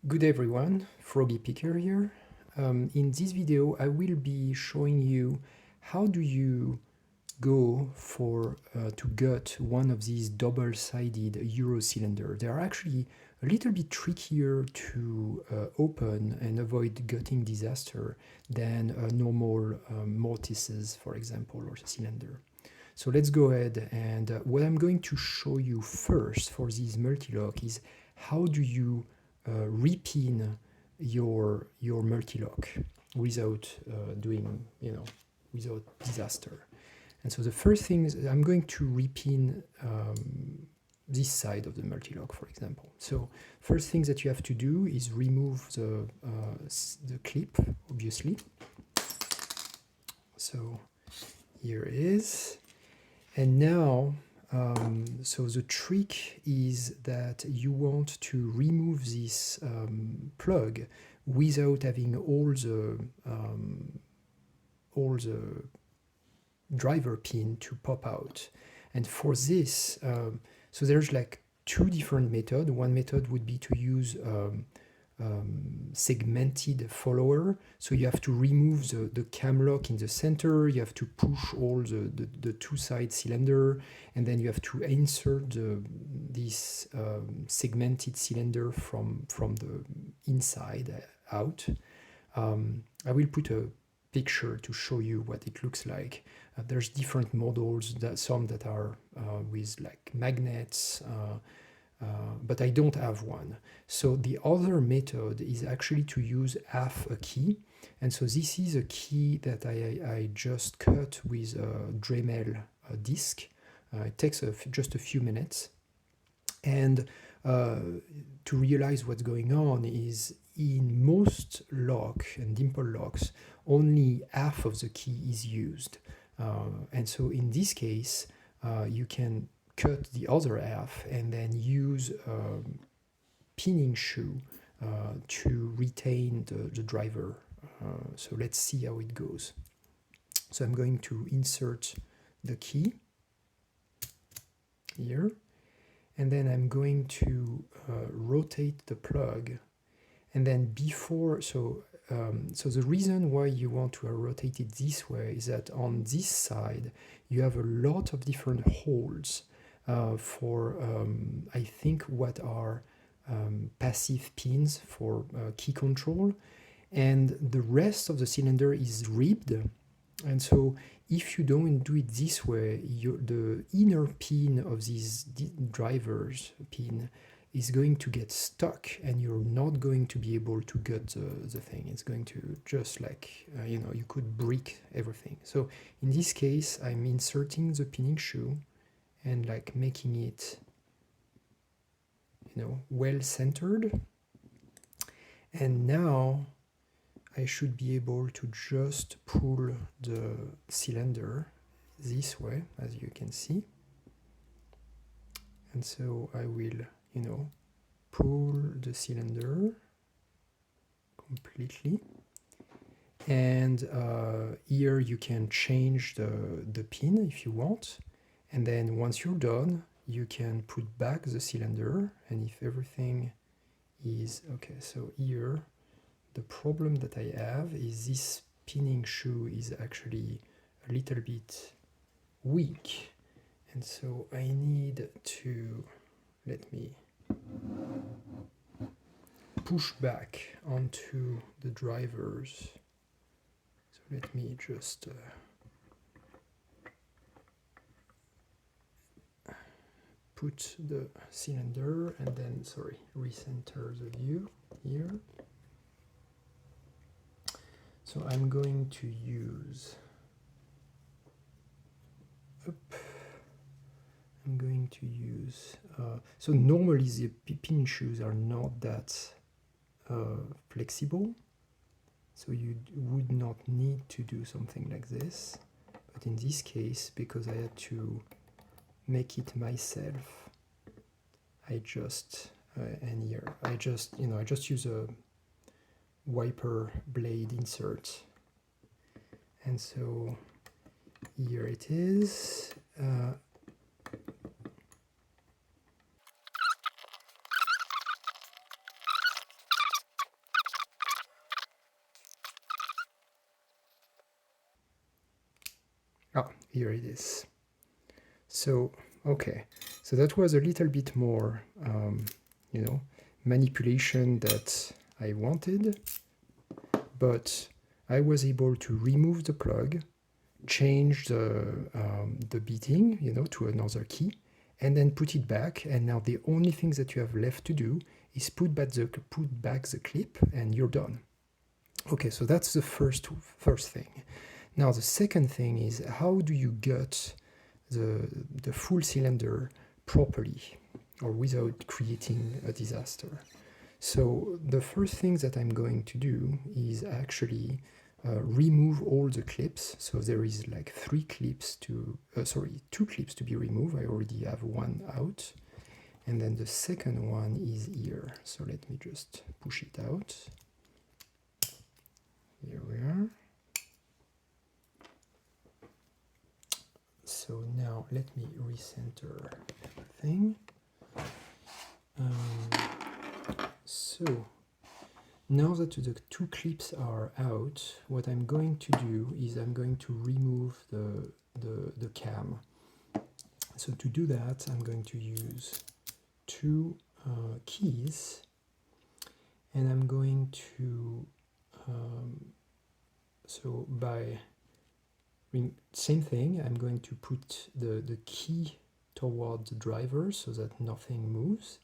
Good everyone, Froggy Picker here. In this video I will be showing you how do you go for to gut one of these double-sided Euro cylinder. They are actually a little bit trickier to open and avoid gutting disaster than normal mortises, for example, or cylinder. So let's go ahead and what I'm going to show you first for this Mul-T-Lock is how do you repin your Mul-T-Lock without without disaster. And so the first thing is I'm going to repin this side of the Mul-T-Lock, for example. So first thing that you have to do is remove the clip, obviously. So here it is. And now, so the trick is that you want to remove this plug without having all the driver pin to pop out. And for this, so there's like two different methods. One method would be to use segmented follower. So you have to remove the cam lock in the center, you have to push all the two-side cylinder, and then you have to insert this segmented cylinder from the inside out. I will put a picture to show you what it looks like. There's different models, some that are with like magnets, but I don't have one. So the other method is actually to use half a key. And so this is a key that I just cut with a Dremel disc. It takes just a few minutes. And to realize what's going on is in most lock and dimple locks, only half of the key is used. And so in this case, you can cut the other half and then use a pinning shoe to retain the driver. So let's see how it goes. So I'm going to insert the key here, and then I'm going to rotate the plug. And then before, so the reason why you want to rotate it this way is that on this side you have a lot of different holes for I think what are passive pins for key control, and the rest of the cylinder is ribbed. And so if you don't do it this way, the inner pin of these driver's pin is going to get stuck, and you're not going to be able to gut the thing. It's going to just like, you could break everything. So in this case, I'm inserting the pinning shoe and like making it, well centered. And now I should be able to just pull the cylinder this way, as you can see. And so I will, pull the cylinder completely. And here you can change the pin if you want. And then once you're done, you can put back the cylinder, and if everything is okay. So here, the problem that I have is this pinning shoe is actually a little bit weak. And so I need to, let me push back onto the drivers. So let me just put the cylinder and then, recenter the view here. So I'm going to use, so normally the pinning shoes are not that flexible, so you would not need to do something like this. But in this case, because I had to make it myself, I just, and here, I just use a wiper blade insert. And so here it is. Ah, here it is. So, okay, so that was a little bit more, you know, manipulation that I wanted, but I was able to remove the plug, change the beating, you know, to another key, and then put it back. And now the only thing that you have left to do is put back the clip, and you're done. Okay, so that's the first thing. Now the second thing is, how do you gut the full cylinder properly or without creating a disaster? So the first thing that I'm going to do is actually remove all the clips. So there is like two clips to be removed. I already have one out. And then the second one is here. So let me just push it out. Here we are. So now let me recenter everything. So now that the two clips are out, what I'm going to do is I'm going to remove the cam. So to do that, I'm going to use two keys, and I'm going to so by same thing, I'm going to put the key toward the driver so that nothing moves,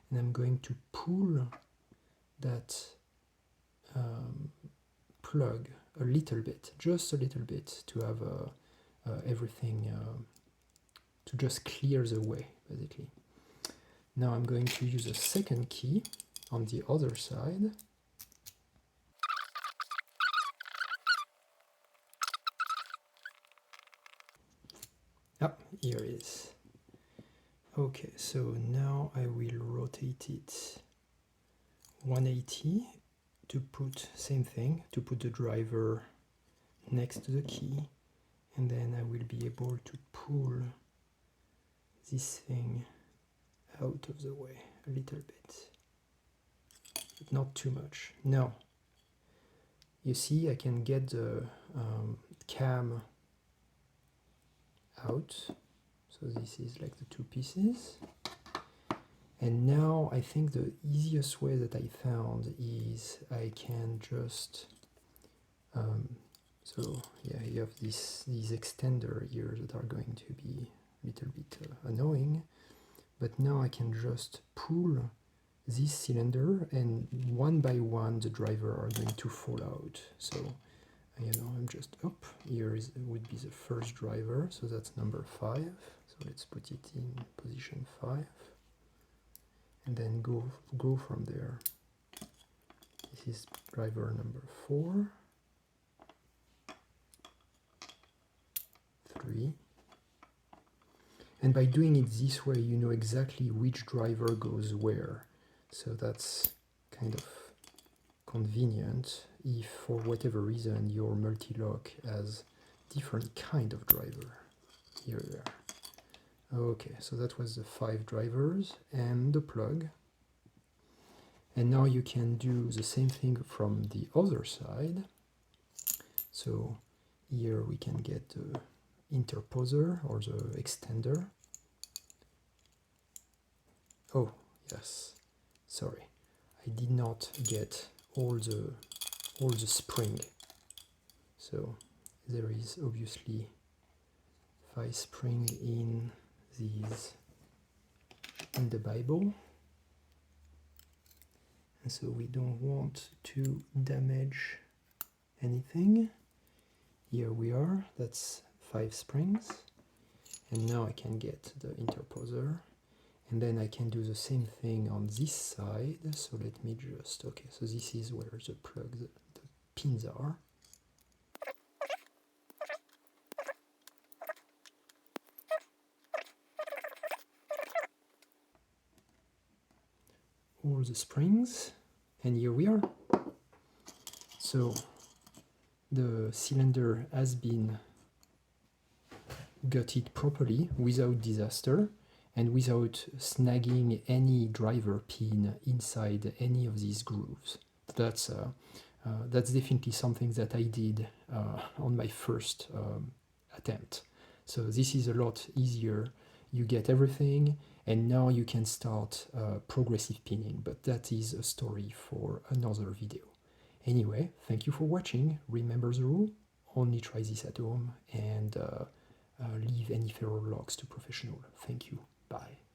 and I'm going to pull that plug a little bit, just a little bit, to have everything to just clear the way, basically. Now I'm going to use a second key on the other side. Ah, here it is. Okay, so now I will rotate it 180 to put, same thing, to put the driver next to the key, and then I will be able to pull this thing out of the way a little bit, but not too much. Now, you see I can get the cam out, so this is like the two pieces. And now I think the easiest way that I found is I can just so yeah, you have these extender here that are going to be a little bit annoying, but now I can just pull this cylinder, and one by one the driver are going to fall out. So you know, I'm just up here would be the first driver, so that's number 5. So let's put it in position 5, and then go from there. This is driver number 4, 3, and by doing it this way, you know exactly which driver goes where. So that's kind of convenient if for whatever reason your Mul-T-Lock has different kind of driver. Here they are. Okay, so that was the 5 drivers and the plug. And now you can do the same thing from the other side. So here we can get the interposer or the extender. Oh, yes, sorry, I did not get all the spring. So there is obviously 5 spring in the Bible, and so we don't want to damage anything. Here we are, that's 5 springs, and now I can get the interposer, and then I can do the same thing on this side. So let me just, okay, so this is where the plug, the pins are. All the springs, and here we are. So the cylinder has been gutted properly without disaster and without snagging any driver pin inside any of these grooves. That's definitely something that I did on my first attempt. So this is a lot easier. You get everything, and now you can start progressive pinning, but that is a story for another video. Anyway, thank you for watching. Remember the rule, only try this at home, and leave any ferrule locks to professional. Thank you. Bye.